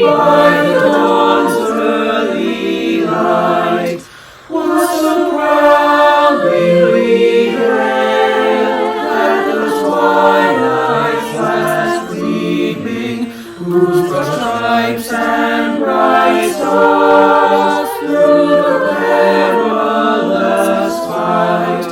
by the dawn's early light, was so proudly hailed at the twilight's last gleaming, whose broad stripes and bright stars through the perilous fight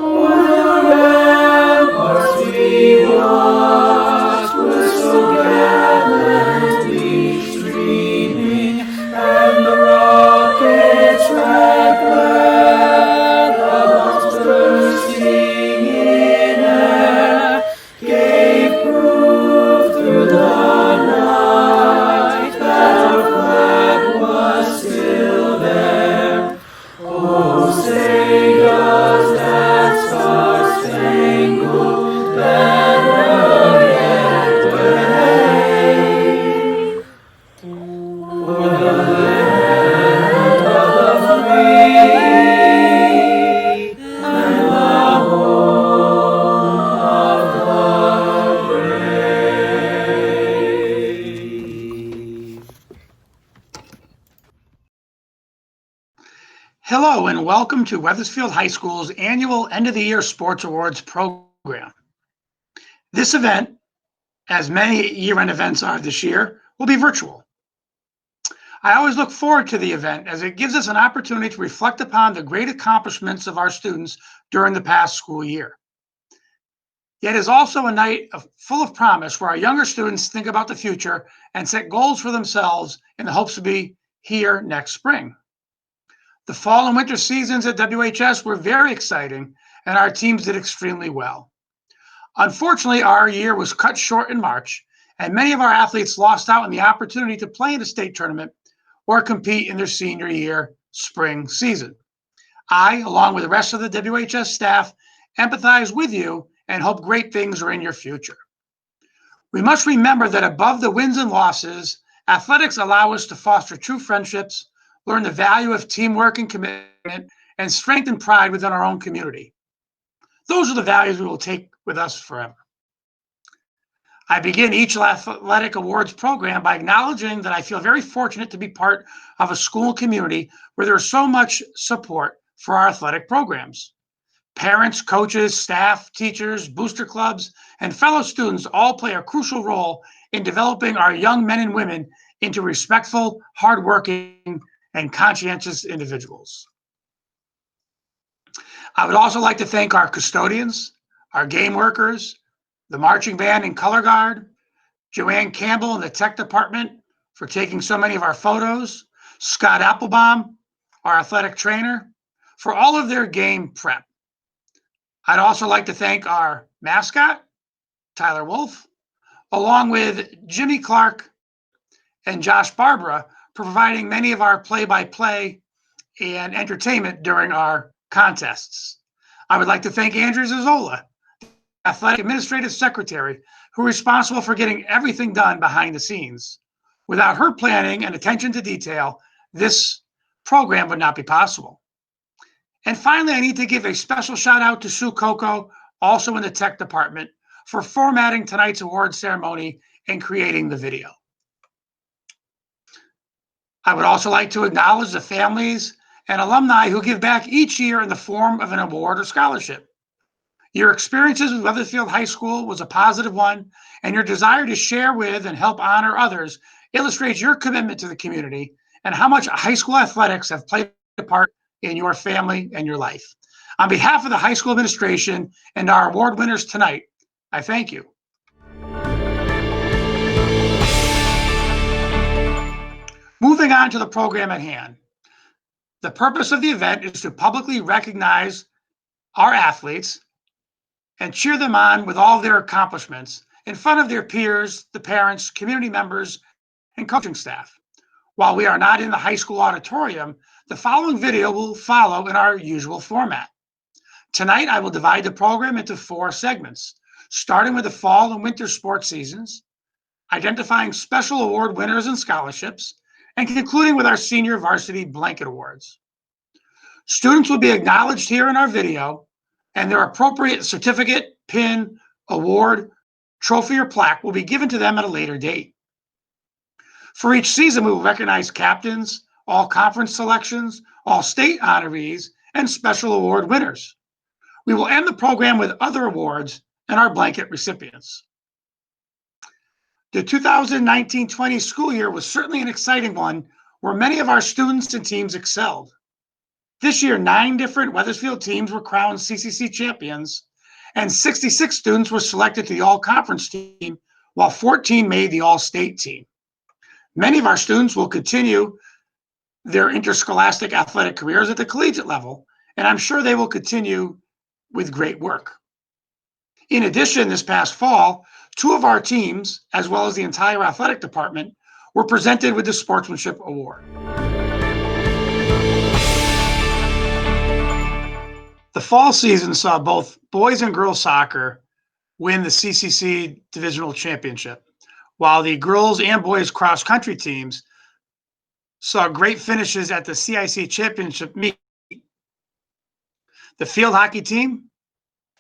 o'er the ramparts we watched were so gallantly streaming, and the rocket's red glare, the bombs bursting in air, gave proof through the night that our flag was still there. Oh, say does that star-spangled banner yet wave o'er the land of the free and the home of the brave? Hello and welcome to Wethersfield High School's annual end-of-the-year Sports Awards program. This event, as many year-end events are this year, will be virtual. I always look forward to the event as it gives us an opportunity to reflect upon the great accomplishments of our students during the past school year. Yet it is also a night full of promise where our younger students think about the future and set goals for themselves in the hopes to be here next spring. The fall and winter seasons at WHS were very exciting, and our teams did extremely well. Unfortunately, our year was cut short in March, and many of our athletes lost out on the opportunity to play in a state tournament or compete in their senior year spring season. I, along with the rest of the WHS staff, empathize with you and hope great things are in your future. We must remember that above the wins and losses, athletics allow us to foster true friendships, learn the value of teamwork and commitment, and strengthen pride within our own community. Those are the values we will take with us forever. I begin each athletic awards program by acknowledging that I feel very fortunate to be part of a school community where there is so much support for our athletic programs. Parents, coaches, staff, teachers, booster clubs, and fellow students all play a crucial role in developing our young men and women into respectful, hardworking, and conscientious individuals. I would also like to thank our custodians, our game workers, the marching band and color guard, Joanne Campbell in the tech department for taking so many of our photos, Scott Applebaum, our athletic trainer, for all of their game prep. I'd also like to thank our mascot, Tyler Wolf, along with Jimmy Clark and Josh Barbara, for providing many of our play-by-play and entertainment during our contests. I would like to thank Andrew Zazzola, Athletic Administrative Secretary, who is responsible for getting everything done behind the scenes. Without her planning and attention to detail, this program would not be possible. And finally, I need to give a special shout out to Sue Coco, also in the tech department, for formatting tonight's award ceremony and creating the video. I would also like to acknowledge the families and alumni who give back each year in the form of an award or scholarship. Your experiences with Wethersfield High School was a positive one, and your desire to share with and help honor others illustrates your commitment to the community and how much high school athletics have played a part in your family and your life. On behalf of the high school administration and our award winners tonight, I thank you. Moving on to the program at hand. The purpose of the event is to publicly recognize our athletes and cheer them on with all their accomplishments in front of their peers, the parents, community members, and coaching staff. While we are not in the high school auditorium, the following video will follow in our usual format. Tonight, I will divide the program into 4 segments, starting with the fall and winter sports seasons, identifying special award winners and scholarships, and concluding with our senior varsity blanket awards. Students will be acknowledged here in our video, and their appropriate certificate, pin, award, trophy, or plaque will be given to them at a later date. For each season, we will recognize captains, all-conference selections, all-state honorees, and special award winners. We will end the program with other awards and our blanket recipients. The 2019-20 school year was certainly an exciting one where many of our students and teams excelled. This year, 9 different Wethersfield teams were crowned CCC Champions, and 66 students were selected to the all-conference team, while 14 made the all-state team. Many of our students will continue their interscholastic athletic careers at the collegiate level, and I'm sure they will continue with great work. In addition, this past fall, 2 of our teams, as well as the entire athletic department, were presented with the Sportsmanship Award. The fall season saw both boys and girls soccer win the CCC Divisional Championship, while the girls and boys cross-country teams saw great finishes at the CIAC Championship meet. The field hockey team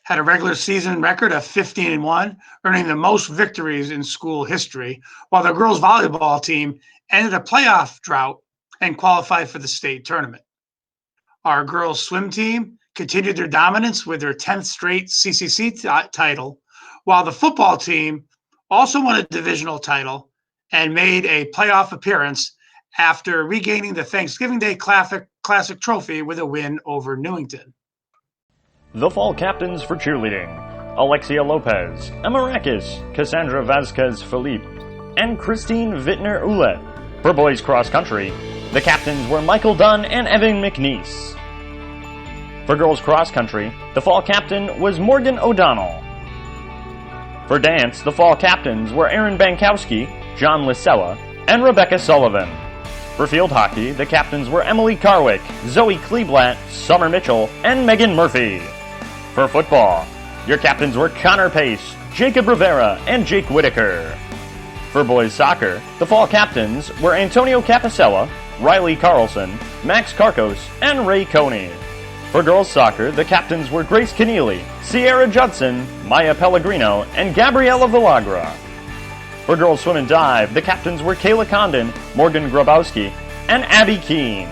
had a regular season record of 15-1, earning the most victories in school history, while the girls volleyball team ended a playoff drought and qualified for the state tournament. Our girls swim team continued their dominance with their 10th straight CCC title, while the football team also won a divisional title and made a playoff appearance after regaining the Thanksgiving Day Classic trophy with a win over Newington. The fall captains for cheerleading: Alexia Lopez, Emma Rakis, Cassandra Vasquez Felipe, and Christine Wittner Oulet. For boys cross country, the captains were Michael Dunn and Evan McNeese. For girls cross country, the fall captain was Morgan O'Donnell. For dance, the fall captains were Aaron Bankowski, John Lisella, and Rebecca Sullivan. For field hockey, the captains were Emily Carwick, Zoe Kleeblatt, Summer Mitchell, and Megan Murphy. For football, your captains were Connor Pace, Jacob Rivera, and Jake Whitaker. For boys soccer, the fall captains were Antonio Capicella, Riley Carlson, Max Karkos, and Ray Coney. For girls soccer, the captains were Grace Keneally, Sierra Judson, Maya Pellegrino, and Gabriella Villagra. For girls swim and dive, the captains were Kayla Condon, Morgan Grabowski, and Abby Keene.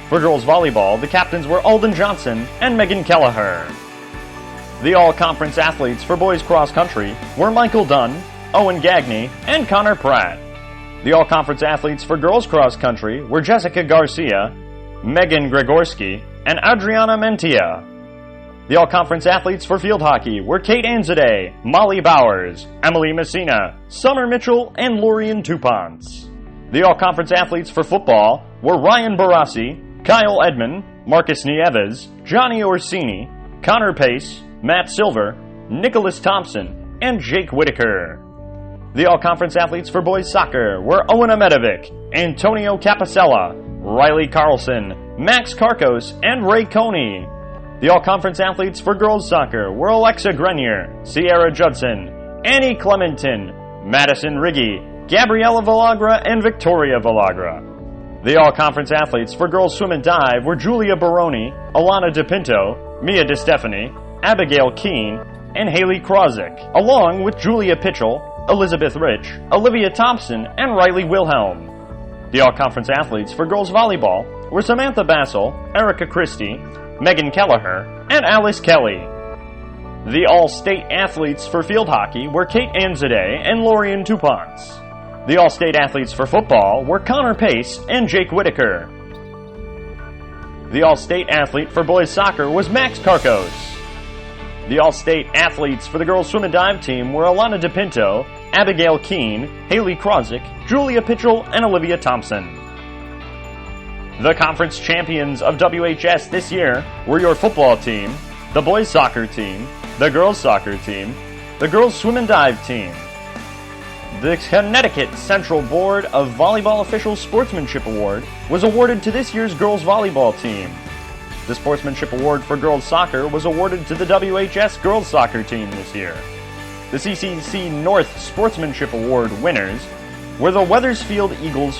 For girls volleyball, the captains were Alden Johnson and Megan Kelleher. The all-conference athletes for boys cross country were Michael Dunn, Owen Gagney, and Connor Pratt. The all-conference athletes for girls cross country were Jessica Garcia, Megan Gregorski, and Adriana Mentia. The all-conference athletes for field hockey were Kate Anzadeh, Molly Bowers, Emily Messina, Summer Mitchell, and Lorian Tuponts. The all-conference athletes for football were Ryan Barassi, Kyle Edmond, Marcus Nieves, Johnny Orsini, Connor Pace, Matt Silver, Nicholas Thompson, and Jake Whitaker. The all-conference athletes for boys soccer were Owen Amedovic, Antonio Capicella, Riley Carlson, Max Karkos, and Ray Coney. The all-conference athletes for girls soccer were Alexa Grenier, Sierra Judson, Annie Clementon, Madison Riggy, Gabriella Villagra, and Victoria Villagra. The all-conference athletes for girls swim and dive were Julia Baroni, Alana DePinto, Mia DeStefani, Abigail Keene, and Haley Krozik, along with Julia Pitchell, Elizabeth Rich, Olivia Thompson, and Riley Wilhelm. The all-conference athletes for girls volleyball were Samantha Bassel, Erica Christie, Megan Kelleher, and Alice Kelly. The all-state athletes for field hockey were Kate Anzadeh and Lorian Tuponts. The all-state athletes for football were Connor Pace and Jake Whitaker. The all-state athlete for boys soccer was Max Karkos. The all-state athletes for the girls swim and dive team were Alana DePinto, Abigail Keene, Haley Krozik, Julia Pitchell, and Olivia Thompson. The conference champions of WHS this year were your football team, the boys soccer team, the girls soccer team, the girls swim and dive team. The Connecticut Central Board of Volleyball Officials Sportsmanship Award was awarded to this year's girls volleyball team. The Sportsmanship Award for girls soccer was awarded to the WHS girls soccer team this year. The CCC North Sportsmanship Award winners were the Wethersfield Eagles.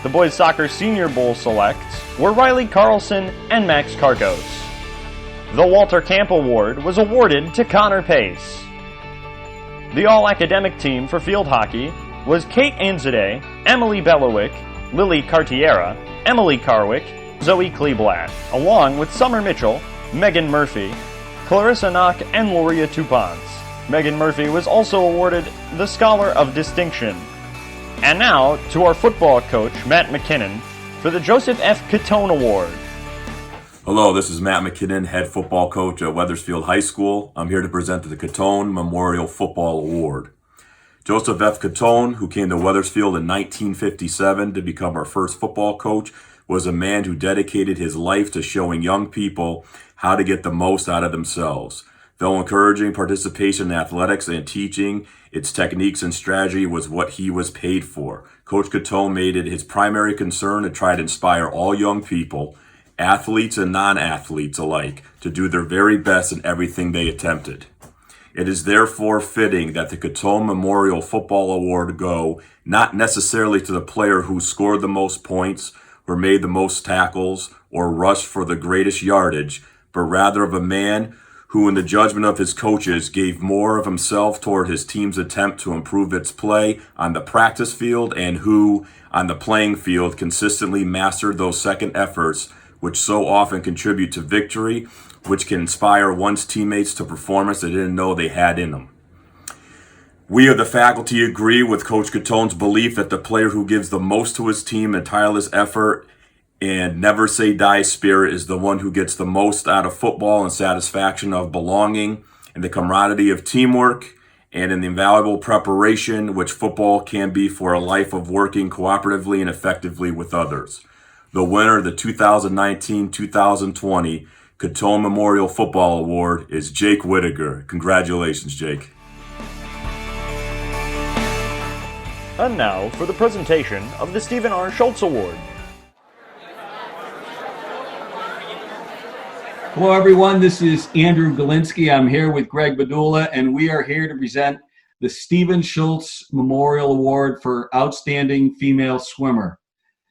The boys soccer Senior Bowl selects were Riley Carlson and Max Karkos. The Walter Camp Award was awarded to Connor Pace. The all-academic team for field hockey was Kate Anzadeh, Emily Belowick, Lily Cartiera, Emily Carwick, Zoe Kleeblatt, along with Summer Mitchell, Megan Murphy, Clarissa Knock, and Loria Tupans. Megan Murphy was also awarded the Scholar of Distinction. And now to our football coach, Matt McKinnon, for the Joseph F. Catone Award. Hello, this is Matt McKinnon, head football coach at Wethersfield High School. I'm here to present the Catone Memorial Football Award. Joseph F. Catone, who came to Wethersfield in 1957 to become our first football coach, was a man who dedicated his life to showing young people how to get the most out of themselves. Though encouraging participation in athletics and teaching its techniques and strategy was what he was paid for, Coach Catone made it his primary concern to try to inspire all young people, athletes and non-athletes alike, to do their very best in everything they attempted. It is therefore fitting that the Catone Memorial Football Award go not necessarily to the player who scored the most points or made the most tackles or rushed for the greatest yardage, but rather of a man who, in the judgment of his coaches, gave more of himself toward his team's attempt to improve its play on the practice field, and who, on the playing field, consistently mastered those second efforts which so often contribute to victory, which can inspire one's teammates to performance they didn't know they had in them. We of the faculty agree with Coach Catone's belief that the player who gives the most to his team in tireless effort and never say die spirit is the one who gets the most out of football and satisfaction of belonging and the camaraderie of teamwork and in the invaluable preparation which football can be for a life of working cooperatively and effectively with others. The winner of the 2019-2020 Catone Memorial Football Award is Jake Whittaker. Congratulations, Jake. And now for the presentation of the Stephen R. Shults Award. Hello, everyone. This is Andrew Galinsky. I'm here with Greg Badula, and we are here to present the Stephen Shults Memorial Award for Outstanding Female Swimmer.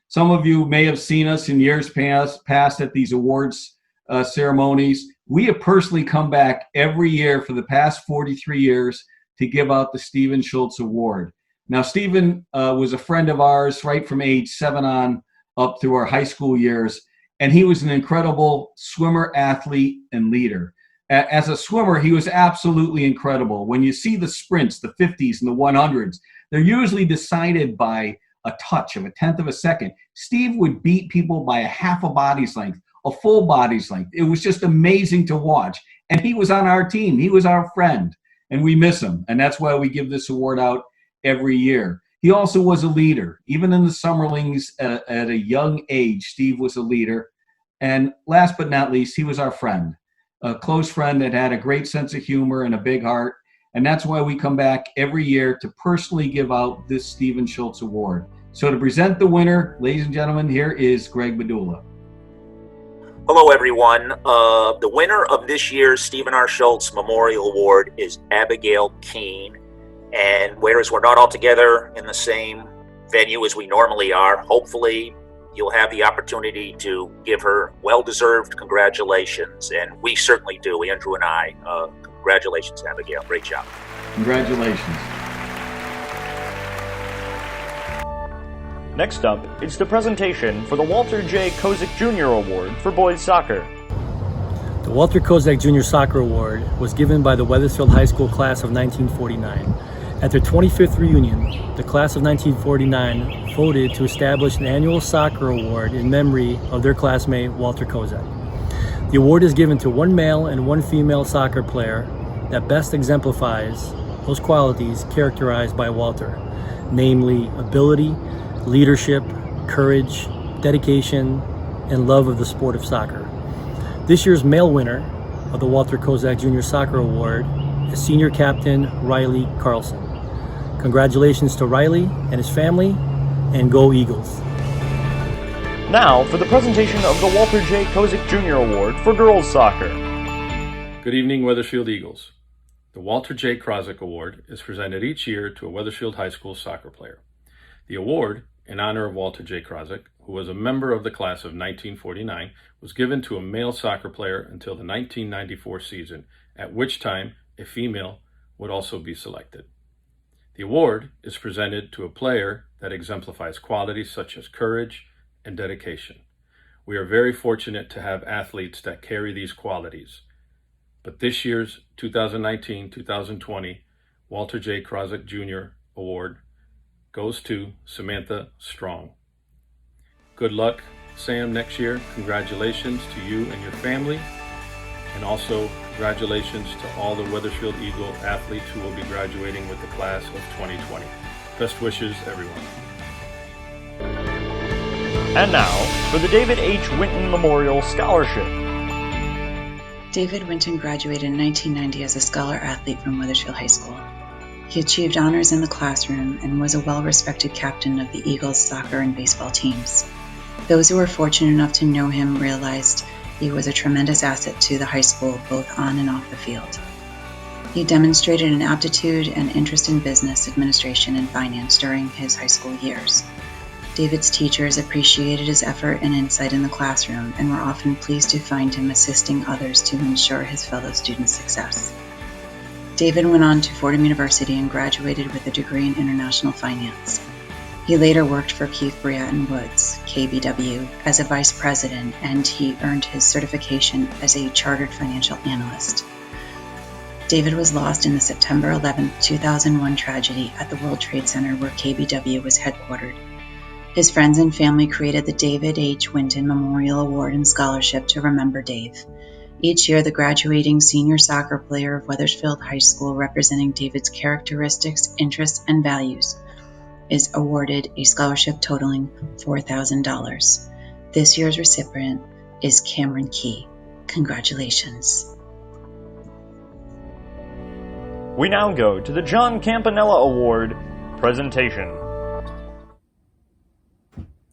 Some of you may have seen us in years past at these awards ceremonies. We have personally come back every year for the past 43 years to give out the Stephen Shults Award. Now, Stephen was a friend of ours right from age 7 on up through our high school years. And he was an incredible swimmer, athlete, and leader. As a swimmer, he was absolutely incredible. When you see the sprints, the 50s and the 100s, they're usually decided by a touch of a tenth of a second. Steve would beat people by a half a body's length, a full body's length. It was just amazing to watch. And he was on our team. He was our friend, and we miss him. And that's why we give this award out every year. He also was a leader. Even in the Summerlings at a young age, Steve was a leader. And last but not least, he was our friend, a close friend that had a great sense of humor and a big heart. And that's why we come back every year to personally give out this Stephen Shults Award. So to present the winner, ladies and gentlemen, here is Greg Badula. Hello, everyone. The winner of this year's Stephen R. Shults Memorial Award is Abigail Keene. And whereas we're not all together in the same venue as we normally are, hopefully you'll have the opportunity to give her well-deserved congratulations. And we certainly do, Andrew and I. Congratulations, Abigail. Great job. Congratulations. Next up, it's the presentation for the Walter J. Kozik Jr. Award for boys soccer. The Walter Kozik Jr. Soccer Award was given by the Wethersfield High School class of 1949. At their 25th reunion, the class of 1949 voted to establish an annual soccer award in memory of their classmate, Walter Kozik. The award is given to one male and one female soccer player that best exemplifies those qualities characterized by Walter, namely ability, leadership, courage, dedication, and love of the sport of soccer. This year's male winner of the Walter Kozik Jr. Soccer Award is senior captain Riley Carlson. Congratulations to Riley and his family, and go Eagles. Now for the presentation of the Walter J. Kozik Jr. Award for girls soccer. Good evening, Wethersfield Eagles. The Walter J. Kozik Award is presented each year to a Wethersfield High School soccer player. The award, in honor of Walter J. Kozik, who was a member of the class of 1949, was given to a male soccer player until the 1994 season, at which time a female would also be selected. The award is presented to a player that exemplifies qualities such as courage and dedication. We are very fortunate to have athletes that carry these qualities. But this year's 2019-2020 Walter J. Krozik Jr. Award goes to Samantha Strong. Good luck, Sam, next year. Congratulations to you and your family. And also, congratulations to all the Wethersfield Eagle athletes who will be graduating with the class of 2020. Best wishes, everyone. And now, for the David H. Winton Memorial Scholarship. David Winton graduated in 1990 as a scholar athlete from Wethersfield High School. He achieved honors in the classroom and was a well-respected captain of the Eagles soccer and baseball teams. Those who were fortunate enough to know him realized he was a tremendous asset to the high school, both on and off the field. He demonstrated an aptitude and interest in business administration and finance during his high school years. David's teachers appreciated his effort and insight in the classroom and were often pleased to find him assisting others to ensure his fellow students' success. David went on to Fordham University and graduated with a degree in international finance. He later worked for Keith Briaton Woods, KBW, as a vice president, and he earned his certification as a chartered financial analyst. David was lost in the September 11, 2001 tragedy at the World Trade Center where KBW was headquartered. His friends and family created the David H. Winton Memorial Award and Scholarship to remember Dave. Each year, the graduating senior soccer player of Wethersfield High School representing David's characteristics, interests, and values is awarded a scholarship totaling $4,000. This year's recipient is Cameron Key. Congratulations. We now go to the John Campanello Award presentation.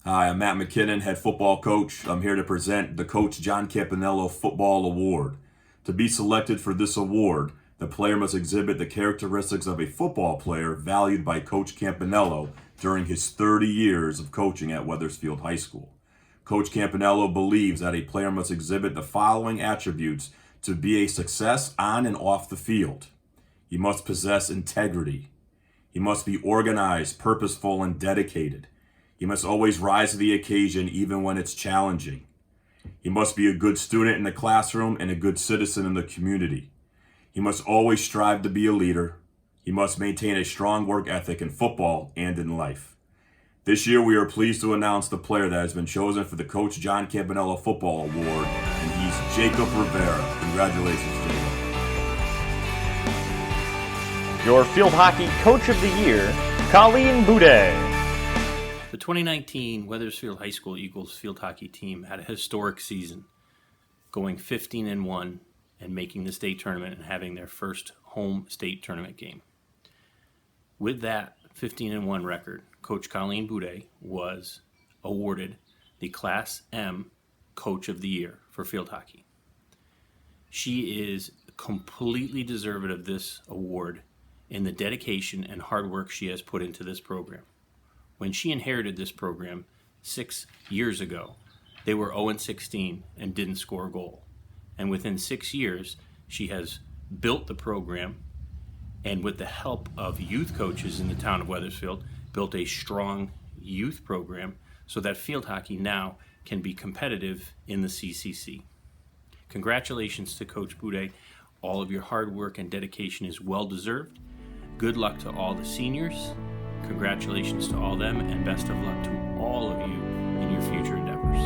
Hi, I'm Matt McKinnon, head football coach. I'm here to present the Coach John Campanello Football Award. To be selected for this award, the player must exhibit the characteristics of a football player valued by Coach Campanello during his 30 years of coaching at Wethersfield High School. Coach Campanello believes that a player must exhibit the following attributes to be a success on and off the field. He must possess integrity. He must be organized, purposeful, and dedicated. He must always rise to the occasion even when it's challenging. He must be a good student in the classroom and a good citizen in the community. He must always strive to be a leader. He must maintain a strong work ethic in football and in life. This year we are pleased to announce the player that has been chosen for the Coach John Campanello Football Award, and he's Jacob Rivera. Congratulations, Jacob. Your Field Hockey Coach of the Year, Colleen Boudet. The 2019 Wethersfield High School Eagles field hockey team had a historic season, going 15-1 and making the state tournament and having their first home state tournament game. With that 15-1 record, Coach Colleen Boudet was awarded the Class M Coach of the Year for field hockey. She is completely deserving of this award in the dedication and hard work she has put into this program. When she inherited this program 6 years ago, they were 0-16 and didn't score a goal. And within 6 years, she has built the program, and with the help of youth coaches in the town of Wethersfield, built a strong youth program so that field hockey now can be competitive in the CCC. Congratulations to Coach Boudet. All of your hard work and dedication is well deserved. Good luck to all the seniors. Congratulations to all of them, and best of luck to all of you in your future endeavors.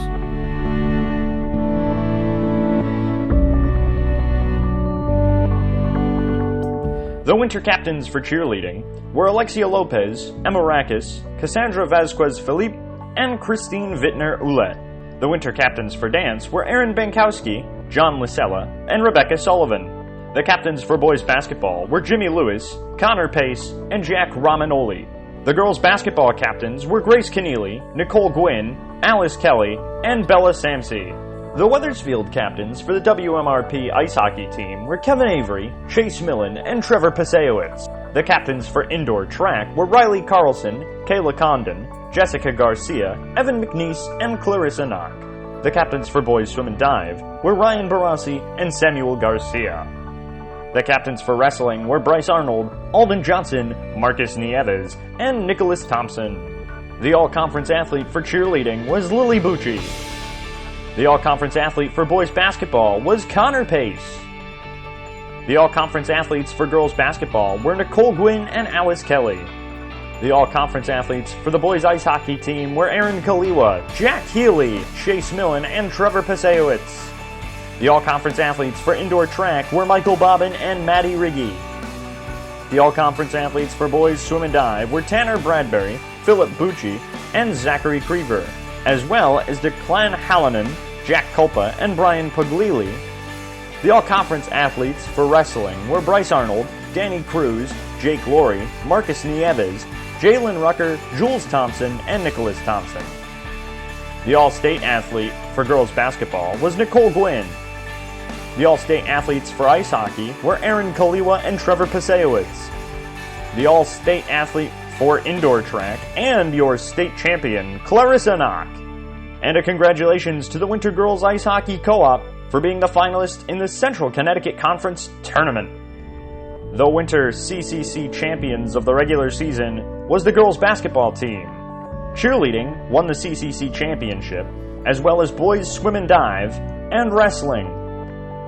The winter captains for cheerleading were Alexia Lopez, Emma Rakis, Cassandra Vasquez-Philippe, and Christine Wittner-Ouellette. The winter captains for dance were Aaron Bankowski, John Lisella, and Rebecca Sullivan. The captains for boys basketball were Jimmy Lewis, Connor Pace, and Jack Romanoli. The girls basketball captains were Grace Keneally, Nicole Gwynn, Alice Kelly, and Bella Samsey. The Wethersfield captains for the WMRP ice hockey team were Kevin Avery, Chase Millen, and Trevor Pasayowitz. The captains for indoor track were Riley Carlson, Kayla Condon, Jessica Garcia, Evan McNeese, and Clarissa Knock. The captains for boys swim and dive were Ryan Barassi and Samuel Garcia. The captains for wrestling were Bryce Arnold, Alden Johnson, Marcus Nieves, and Nicholas Thompson. The all-conference athlete for cheerleading was Lily Bucci. The all-conference athlete for boys basketball was Connor Pace. The all-conference athletes for girls basketball were Nicole Gwynn and Alice Kelly. The all-conference athletes for the boys ice hockey team were Aaron Kaliwa, Jack Healy, Chase Millen, and Trevor Pasewicz. The all-conference athletes for indoor track were Michael Bobbin and Maddie Riggy. The all-conference athletes for boys swim and dive were Tanner Bradbury, Philip Bucci, and Zachary Creever, as well as Declan Hallinan, Jack Culpa, and Brian Puglili. The all-conference athletes for wrestling were Bryce Arnold, Danny Cruz, Jake Laurie, Marcus Nieves, Jalen Rucker, Jules Thompson, and Nicholas Thompson. The all-state athlete for girls basketball was Nicole Gwynn. The all-state athletes for ice hockey were Aaron Kaliwa and Trevor Pasewicz. The all-state athlete for indoor track and your state champion, Clarissa Knock. And a congratulations to the Winter Girls Ice Hockey Co-op for being the finalist in the Central Connecticut Conference Tournament. The Winter CCC Champions of the regular season was the girls basketball team. Cheerleading won the CCC Championship, as well as boys swim and dive, and wrestling,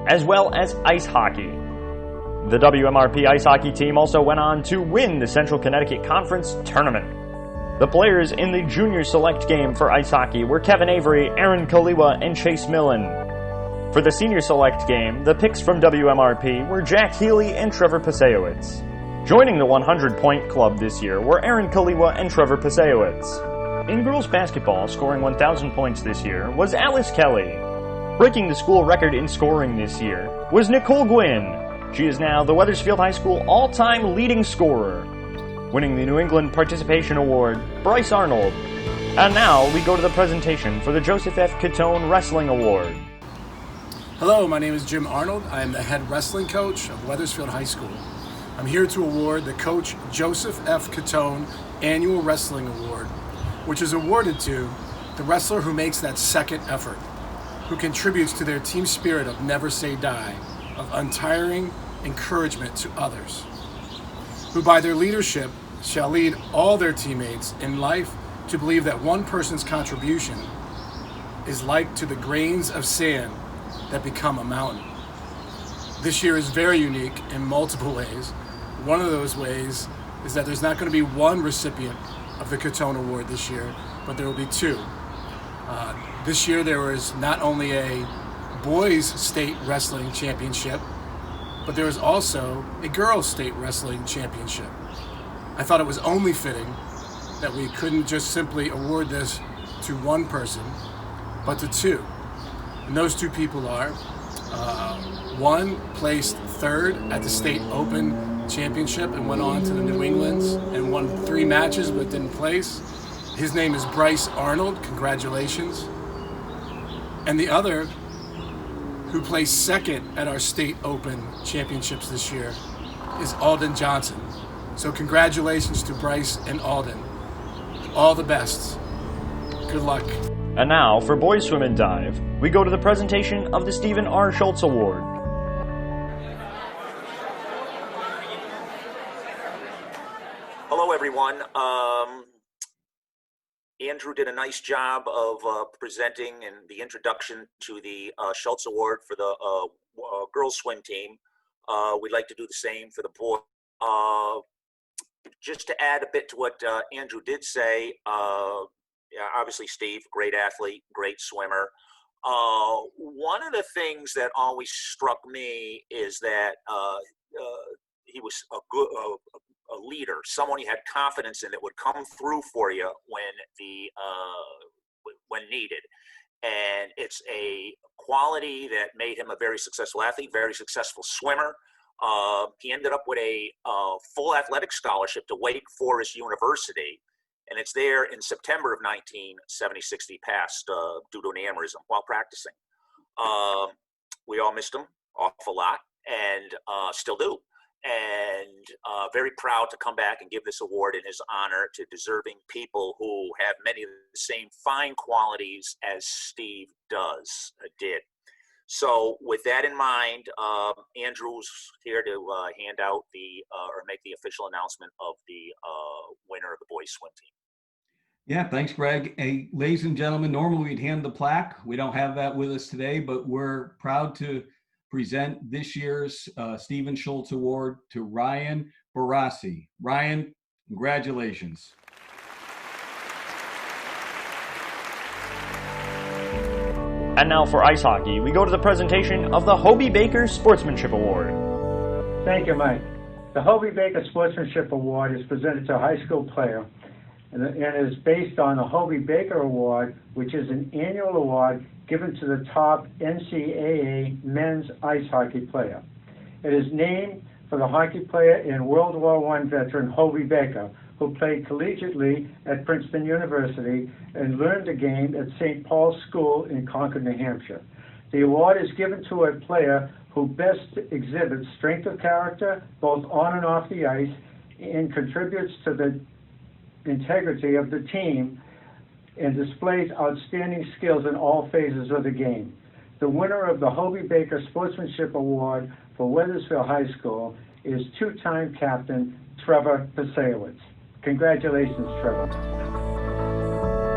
as well as ice hockey. The WMRP ice hockey team also went on to win the Central Connecticut Conference Tournament. The players in the junior select game for ice hockey were Kevin Avery, Aaron Kaliwa, and Chase Millen. For the senior select game, the picks from WMRP were Jack Healy and Trevor Pasewicz. Joining the 100-point club this year were Aaron Kaliwa and Trevor Pasewicz. In girls basketball, scoring 1,000 points this year was Alice Kelly. Breaking the school record in scoring this year was Nicole Gwynn. She is now the Wethersfield High School all-time leading scorer. Winning the New England Participation Award, Bryce Arnold. And now we go to the presentation for the Joseph F. Catone Wrestling Award. Hello, my name is Jim Arnold. I am the head wrestling coach of Wethersfield High School. I'm here to award the Coach Joseph F. Catone Annual Wrestling Award, which is awarded to the wrestler who makes that second effort, who contributes to their team spirit of never say die, of untiring encouragement to others, who by their leadership shall lead all their teammates in life to believe that one person's contribution is like to the grains of sand that become a mountain. This year is very unique in multiple ways. One of those ways is that there's not going to be one recipient of the Catone Award this year, but there will be two. This year there was not only a boys state wrestling championship, but there was also a girls state wrestling championship. I thought it was only fitting that we couldn't just simply award this to one person, but to two. And those two people are, one placed third at the State Open Championship and went on to the New Englands and won 3 matches but didn't place. His name is Bryce Arnold, congratulations. And the other, who placed second at our State Open Championships this year, is Alden Johnson. So congratulations to Bryce and Alden. All the best. Good luck. And now, for boys swim and dive, we go to the presentation of the Stephen R. Shults Award. Hello, everyone. Andrew did a nice job of presenting and the introduction to the Shults Award for the girls swim team. We'd like to do the same for the boys. Just to add a bit to what Andrew did say, obviously Steve, great athlete, great swimmer. One of the things that always struck me is that he was a leader, someone you had confidence in that would come through for you when needed. And it's a quality that made him a very successful athlete, very successful swimmer. He ended up with a full athletic scholarship to Wake Forest University, and it's there in September of 1976 he passed due to an aneurysm while practicing. We all missed him awful lot, and still do. And very proud to come back and give this award in his honor to deserving people who have many of the same fine qualities as Steve did. So with that in mind, Andrew's here to hand out or make the official announcement of the winner of the boys swim team. Yeah, thanks, Greg. Hey, ladies and gentlemen, normally we'd hand the plaque. We don't have that with us today, but we're proud to present this year's Stephen Shults Award to Ryan Barassi. Ryan, congratulations. And now for ice hockey, we go to the presentation of the Hobey Baker Sportsmanship Award. Thank you, Mike. The Hobey Baker Sportsmanship Award is presented to a high school player and is based on the Hobey Baker Award, which is an annual award given to the top NCAA men's ice hockey player. It is named for the hockey player and World War I veteran Hobey Baker, who played collegiately at Princeton University and learned the game at St. Paul's School in Concord, New Hampshire. The award is given to a player who best exhibits strength of character, both on and off the ice, and contributes to the integrity of the team and displays outstanding skills in all phases of the game. The winner of the Hobey Baker Sportsmanship Award for Wethersfield High School is two-time captain Trevor Pasewicz. Congratulations, Trevor.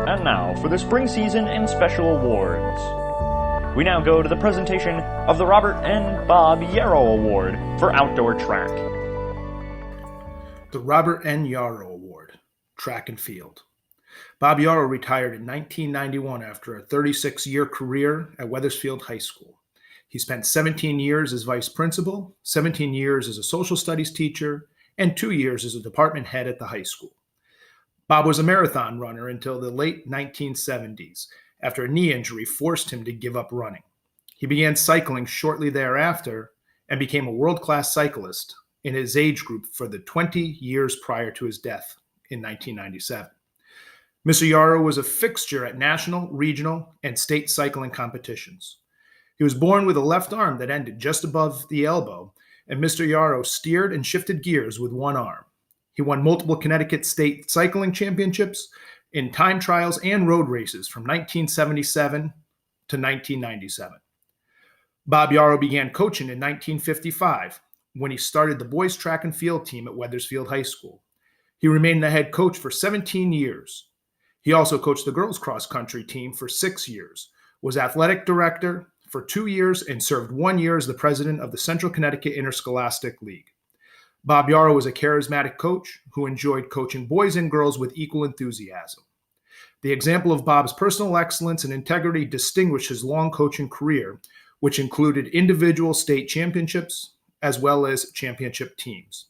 And now for the spring season and special awards. We now go to the presentation of the Robert and Bob Yarrow Award for outdoor track. The Robert N. Yarrow Award, track and field. Bob Yarrow retired in 1991 after a 36-year career at Wethersfield High School. He spent 17 years as vice principal, 17 years as a social studies teacher, and 2 years as a department head at the high school. Bob was a marathon runner until the late 1970s, after a knee injury forced him to give up running. He began cycling shortly thereafter and became a world-class cyclist in his age group for the 20 years prior to his death in 1997. Mr. Yarrow was a fixture at national, regional, and state cycling competitions. He was born with a left arm that ended just above the elbow, and Mr. Yarrow steered and shifted gears with one arm. He won multiple Connecticut State Cycling Championships in time trials and road races from 1977 to 1997. Bob Yarrow began coaching in 1955 when he started the boys track and field team at Wethersfield High School. He remained the head coach for 17 years. He also coached the girls cross country team for 6 years, was athletic director for 2 years, and served 1 year as the president of the Central Connecticut Interscholastic League. Bob Yarrow was a charismatic coach who enjoyed coaching boys and girls with equal enthusiasm. The example of Bob's personal excellence and integrity distinguished his long coaching career, which included individual state championships as well as championship teams.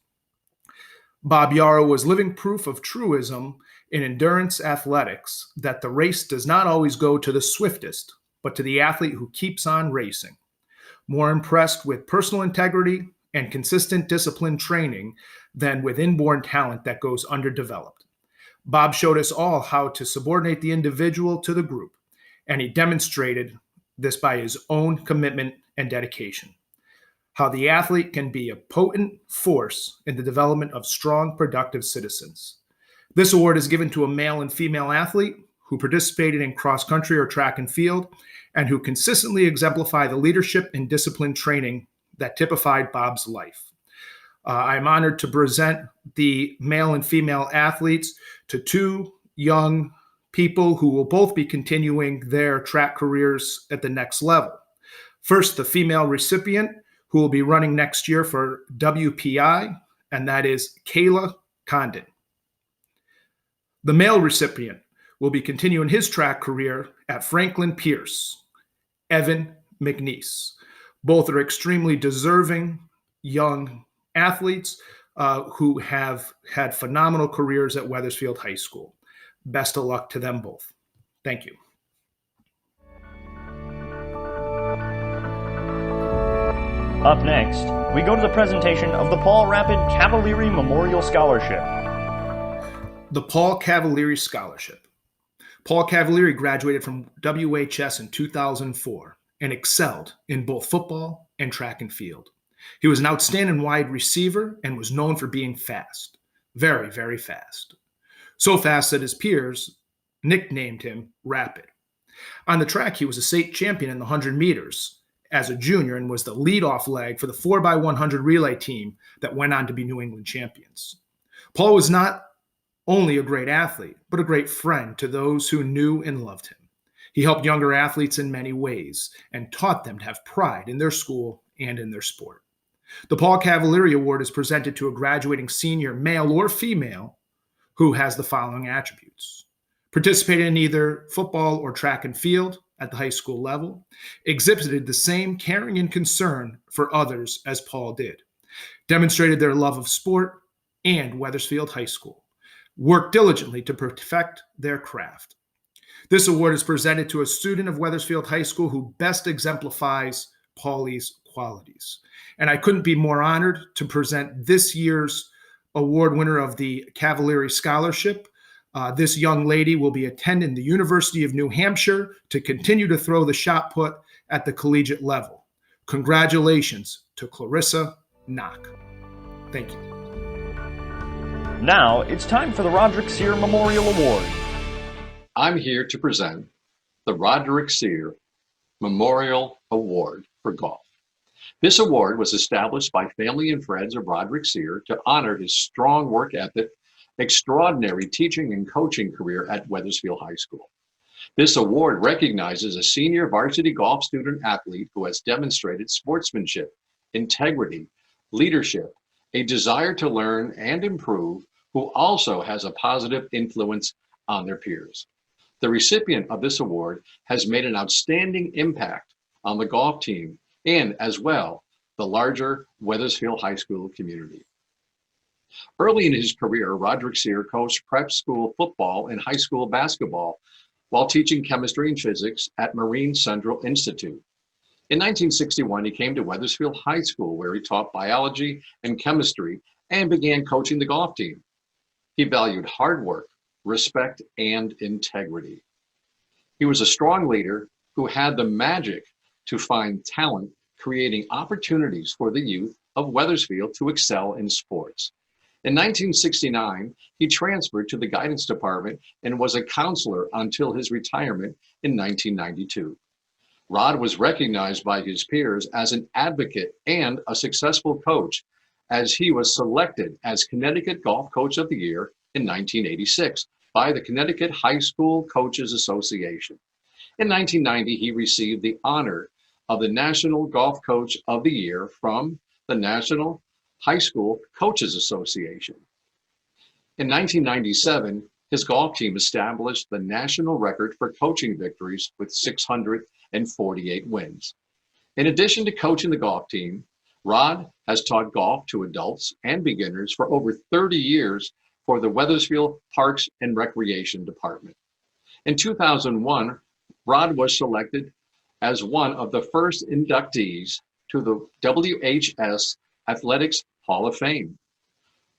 Bob Yarrow was living proof of truism in endurance athletics that the race does not always go to the swiftest, but to the athlete who keeps on racing. More impressed with personal integrity and consistent disciplined training than with inborn talent that goes underdeveloped. Bob showed us all how to subordinate the individual to the group, and he demonstrated this by his own commitment and dedication. How the athlete can be a potent force in the development of strong, productive citizens. This award is given to a male and female athlete who participated in cross-country or track and field, and who consistently exemplify the leadership and discipline training that typified Bob's life. I'm honored to present the male and female athletes to two young people who will both be continuing their track careers at the next level. First, the female recipient, who will be running next year for WPI, and that is Kayla Condon. The male recipient will be continuing his track career at Franklin Pierce, Evan McNeese. Both are extremely deserving young athletes who have had phenomenal careers at Wethersfield High School. Best of luck to them both. Thank you. Up next, we go to the presentation of the Paul Rapid Cavalieri Memorial Scholarship. The Paul Cavalieri Scholarship. Paul Cavalieri graduated from WHS in 2004 and excelled in both football and track and field. He was an outstanding wide receiver and was known for being fast. Very, very fast. So fast that his peers nicknamed him Rapid. On the track, he was a state champion in the 100 meters as a junior and was the leadoff leg for the 4x100 relay team that went on to be New England champions. Paul was not only a great athlete, but a great friend to those who knew and loved him. He helped younger athletes in many ways and taught them to have pride in their school and in their sport. The Paul Cavalieri Award is presented to a graduating senior, male or female, who has the following attributes: participated in either football or track and field at the high school level, exhibited the same caring and concern for others as Paul did, demonstrated their love of sport and Wethersfield High School, worked diligently to perfect their craft. This award is presented to a student of Wethersfield High School who best exemplifies Paulie's qualities. And I couldn't be more honored to present this year's award winner of the Cavalieri Scholarship. This young lady will be attending the University of New Hampshire to continue to throw the shot put at the collegiate level. Congratulations to Clarissa Knock. Thank you. Now it's time for the Roderick Sear Memorial Award. I'm here to present the Roderick Sear Memorial Award for golf. This award was established by family and friends of Roderick Sear to honor his strong work ethic, extraordinary teaching and coaching career at Wethersfield High School. This award recognizes a senior varsity golf student athlete who has demonstrated sportsmanship, integrity, leadership, a desire to learn and improve, who also has a positive influence on their peers. The recipient of this award has made an outstanding impact on the golf team and, as well, the larger Wethersfield High School community. Early in his career, Roderick Sear coached prep school football and high school basketball while teaching chemistry and physics at Marine Central Institute. In 1961, he came to Wethersfield High School, where he taught biology and chemistry and began coaching the golf team. He valued hard work, respect, and integrity. He was a strong leader who had the magic to find talent, creating opportunities for the youth of Wethersfield to excel in sports. In 1969, he transferred to the guidance department and was a counselor until his retirement in 1992. Rod was recognized by his peers as an advocate and a successful coach, as he was selected as Connecticut Golf Coach of the Year in 1986 by the Connecticut High School Coaches Association. In 1990, he received the honor of the National Golf Coach of the Year from the National High School Coaches Association. In 1997, his golf team established the national record for coaching victories with 648 wins. In addition to coaching the golf team, Rod has taught golf to adults and beginners for over 30 years for the Wethersfield Parks and Recreation Department. In 2001, Rod was selected as one of the first inductees to the WHS Athletics Hall of Fame.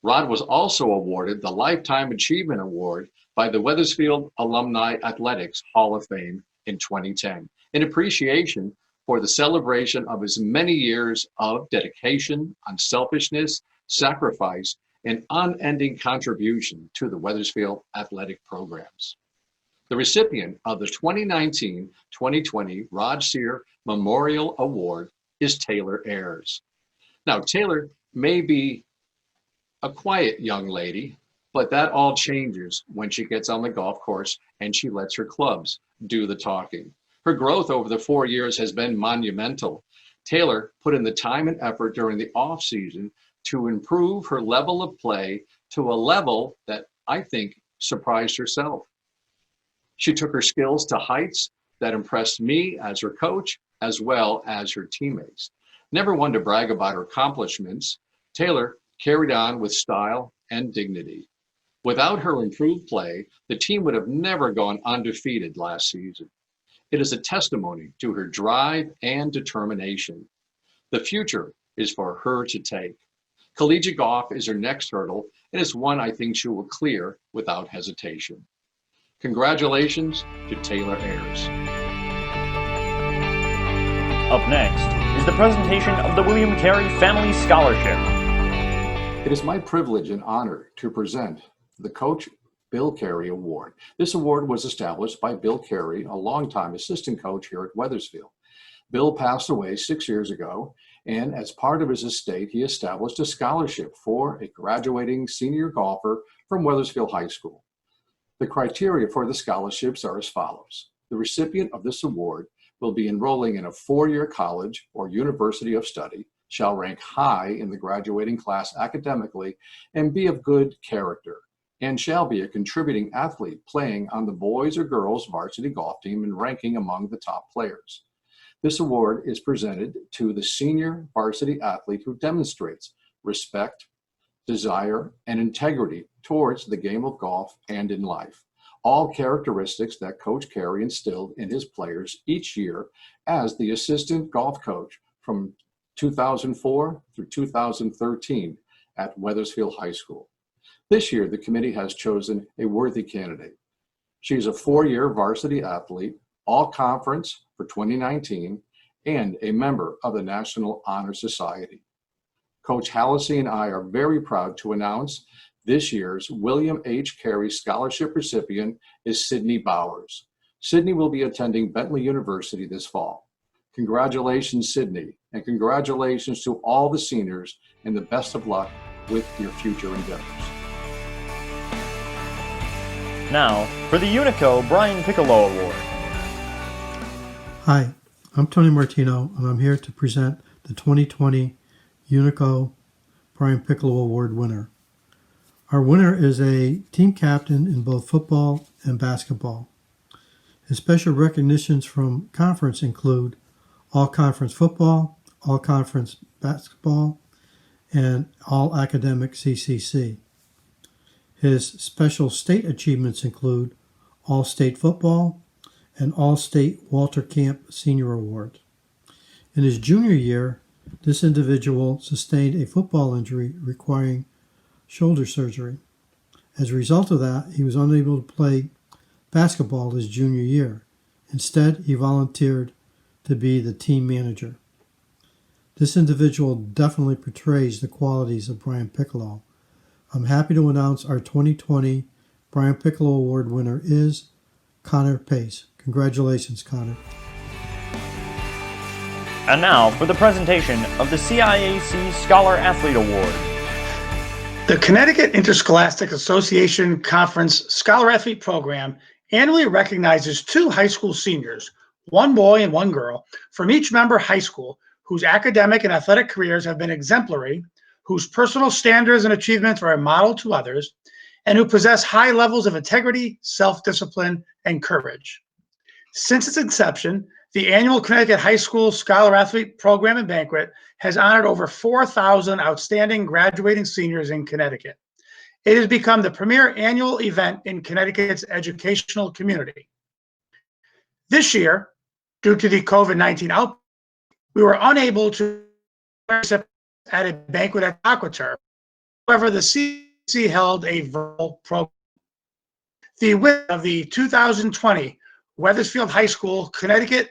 Rod was also awarded the Lifetime Achievement Award by the Wethersfield Alumni Athletics Hall of Fame in 2010, in appreciation for the celebration of his many years of dedication, unselfishness, sacrifice, and unending contribution to the Wethersfield athletic programs. The recipient of the 2019-2020 Rod Sear Memorial Award is Taylor Ayers. Now, Taylor may be a quiet young lady, but that all changes when she gets on the golf course and she lets her clubs do the talking. Her growth over the 4 years has been monumental. Taylor put in the time and effort during the off season to improve her level of play to a level that I think surprised herself. She took her skills to heights that impressed me as her coach, as well as her teammates. Never one to brag about her accomplishments, Taylor carried on with style and dignity. Without her improved play, the team would have never gone undefeated last season. It is a testimony to her drive and determination. The future is for her to take. Collegiate golf is her next hurdle, and it's one I think she will clear without hesitation. Congratulations to Taylor Ayers. Up next is the presentation of the William Carey Family Scholarship. It is my privilege and honor to present the Coach Bill Carey Award. This award was established by Bill Carey, a longtime assistant coach here at Wethersfield. Bill passed away 6 years ago, and as part of his estate, he established a scholarship for a graduating senior golfer from Wethersfield High School. The criteria for the scholarships are as follows. The recipient of this award will be enrolling in a 4-year college or university of study, shall rank high in the graduating class academically, and be of good character, and shall be a contributing athlete playing on the boys or girls varsity golf team and ranking among the top players. This award is presented to the senior varsity athlete who demonstrates respect, desire, and integrity towards the game of golf and in life, all characteristics that Coach Carey instilled in his players each year as the assistant golf coach from 2004 through 2013 at Wethersfield High School. This year, the committee has chosen a worthy candidate. She is a 4-year varsity athlete, all-conference for 2019, and a member of the National Honor Society. Coach Hallisey and I are very proud to announce this year's William H. Carey Scholarship recipient is Sydney Bowers. Sydney will be attending Bentley University this fall. Congratulations, Sydney, and congratulations to all the seniors, and the best of luck with your future endeavors. Now, for the UNICO Brian Piccolo Award. Hi, I'm Tony Martino, and I'm here to present the 2020 UNICO Brian Piccolo Award winner. Our winner is a team captain in both football and basketball. His special recognitions from conference include all-conference football, all-conference basketball, and all-academic CCC. His special state achievements include all-state football and all-state Walter Camp Senior Award. In his junior year, this individual sustained a football injury requiring shoulder surgery. As a result of that, he was unable to play basketball his junior year. Instead, he volunteered to be the team manager. This individual definitely portrays the qualities of Brian Piccolo. I'm happy to announce our 2020 Brian Piccolo Award winner is Connor Pace. Congratulations, Connor. And now for the presentation of the CIAC Scholar Athlete Award. The Connecticut Interscholastic Association Conference Scholar Athlete Program annually recognizes 2 high school seniors, 1 boy and 1 girl, from each member high school whose academic and athletic careers have been exemplary, whose personal standards and achievements are a model to others, and who possess high levels of integrity, self-discipline, and courage. Since its inception, the annual Connecticut High School Scholar Athlete Program and Banquet has honored over 4,000 outstanding graduating seniors in Connecticut. It has become the premier annual event in Connecticut's educational community. This year, due to the COVID-19 outbreak, we were unable to at a banquet at Aquaturf. However, the CCC held a virtual program. The winner of the 2020 Wethersfield High School Connecticut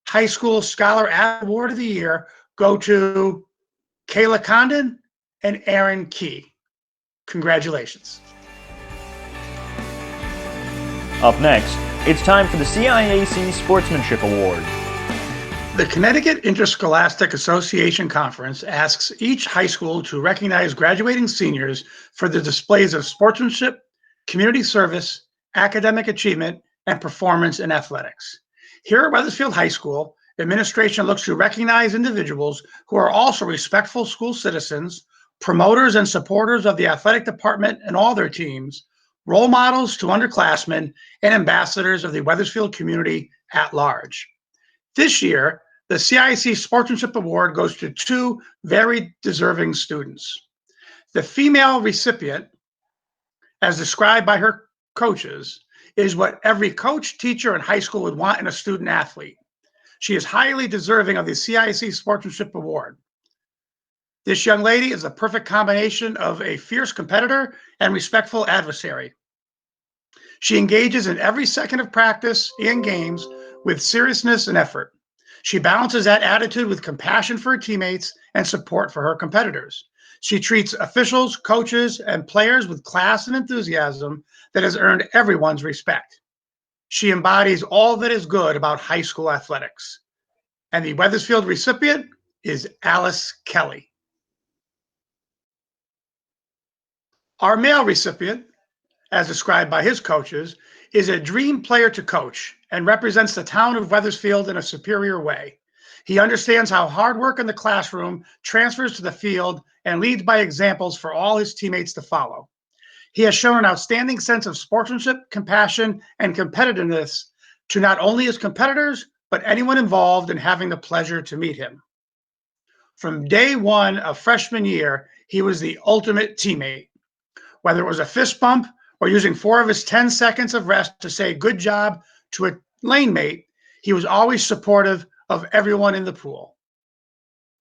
High School Scholar Athlete Award of the Year go to Kayla Condon and Aaron Key. Congratulations. Up next, it's time for the CIAC Sportsmanship Award. The Connecticut Interscholastic Association Conference asks each high school to recognize graduating seniors for the displays of sportsmanship, community service, academic achievement, and performance in athletics. Here at Wethersfield High School, administration looks to recognize individuals who are also respectful school citizens, promoters and supporters of the athletic department and all their teams, role models to underclassmen, and ambassadors of the Wethersfield community at large. This year, the CIAC Sportsmanship Award goes to 2 very deserving students. The female recipient, as described by her coaches, is what every coach, teacher, and high school would want in a student athlete. She is highly deserving of the CIAC Sportsmanship Award. This young lady is a perfect combination of a fierce competitor and respectful adversary. She engages in every second of practice and games with seriousness and effort. She balances that attitude with compassion for her teammates and support for her competitors. She treats officials, coaches, and players with class and enthusiasm that has earned everyone's respect. She embodies all that is good about high school athletics. And the Wethersfield recipient is Alice Kelly. Our male recipient, as described by his coaches, is a dream player to coach and represents the town of Wethersfield in a superior way. He understands how hard work in the classroom transfers to the field and leads by examples for all his teammates to follow. He has shown an outstanding sense of sportsmanship, compassion, and competitiveness to not only his competitors, but anyone involved in having the pleasure to meet him. From day one of freshman year, he was the ultimate teammate. Whether it was a fist bump or using 4 of his 10 seconds of rest to say good job to a lane mate, he was always supportive of everyone in the pool.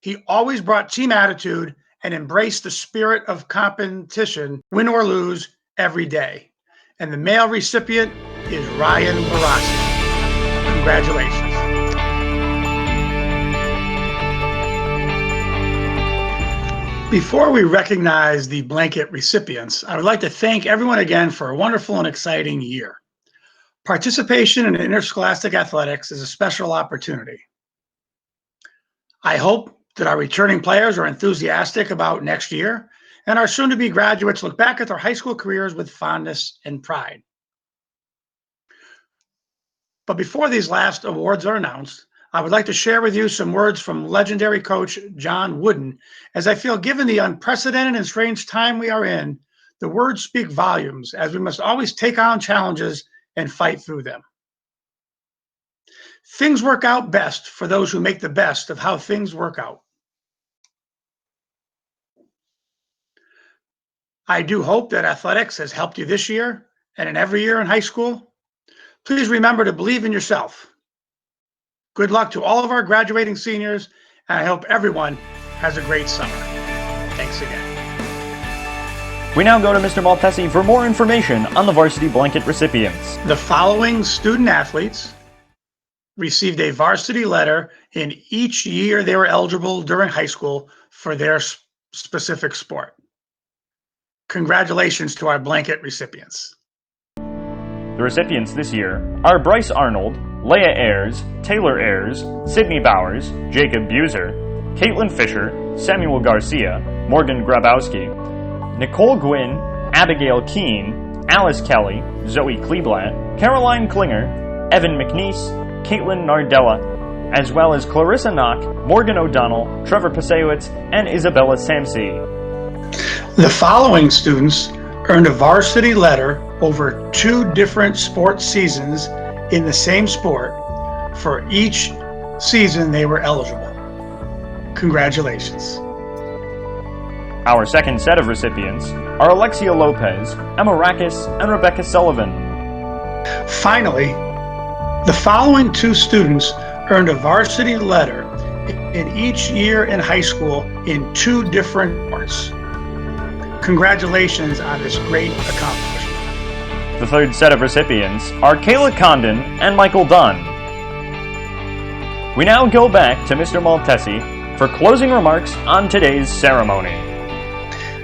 He always brought team attitude and embraced the spirit of competition, win or lose, every day. And the male recipient is Ryan Barassi. Congratulations. Before we recognize the blanket recipients, I would like to thank everyone again for a wonderful and exciting year. Participation in interscholastic athletics is a special opportunity. I hope that our returning players are enthusiastic about next year, and our soon-to-be graduates look back at their high school careers with fondness and pride. But before these last awards are announced, I would like to share with you some words from legendary coach John Wooden, as I feel given the unprecedented and strange time we are in, the words speak volumes, as we must always take on challenges and fight through them. Things work out best for those who make the best of how things work out. I do hope that athletics has helped you this year and in every year in high school. Please remember to believe in yourself. Good luck to all of our graduating seniors, and I hope everyone has a great summer. Thanks again. We now go to Mr. Maltesi for more information on the varsity blanket recipients. The following student athletes received a varsity letter in each year they were eligible during high school for their specific sport. Congratulations to our blanket recipients. The recipients this year are Bryce Arnold, Leah Ayers, Taylor Ayers, Sydney Bowers, Jacob Buser, Caitlin Fisher, Samuel Garcia, Morgan Grabowski, Nicole Gwynn, Abigail Keene, Alice Kelly, Zoe Kleeblatt, Caroline Klinger, Evan McNeese, Caitlin Nardella, as well as Clarissa Knock, Morgan O'Donnell, Trevor Pasewitz, and Isabella Samsi. The following students earned a varsity letter over 2 different sports seasons in the same sport for each season they were eligible. Congratulations. Our second set of recipients are Alexia Lopez, Emma Rakis, and Rebecca Sullivan. Finally, the following 2 students earned a varsity letter in each year in high school in 2 different sports. Congratulations on this great accomplishment. The third set of recipients are Kayla Condon and Michael Dunn. We now go back to Mr. Maltesi for closing remarks on today's ceremony.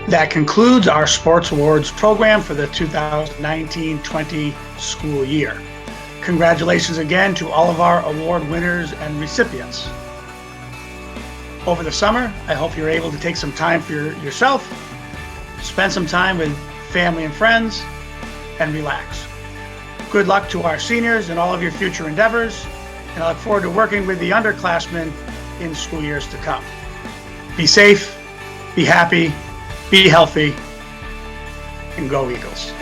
That concludes our Sports Awards program for the 2019-20 school year. Congratulations again to all of our award winners and recipients. Over the summer, I hope you're able to take some time for yourself, spend some time with family and friends, and relax. Good luck to our seniors and all of your future endeavors, and I look forward to working with the underclassmen in school years to come. Be safe, be happy, be healthy, and go Eagles.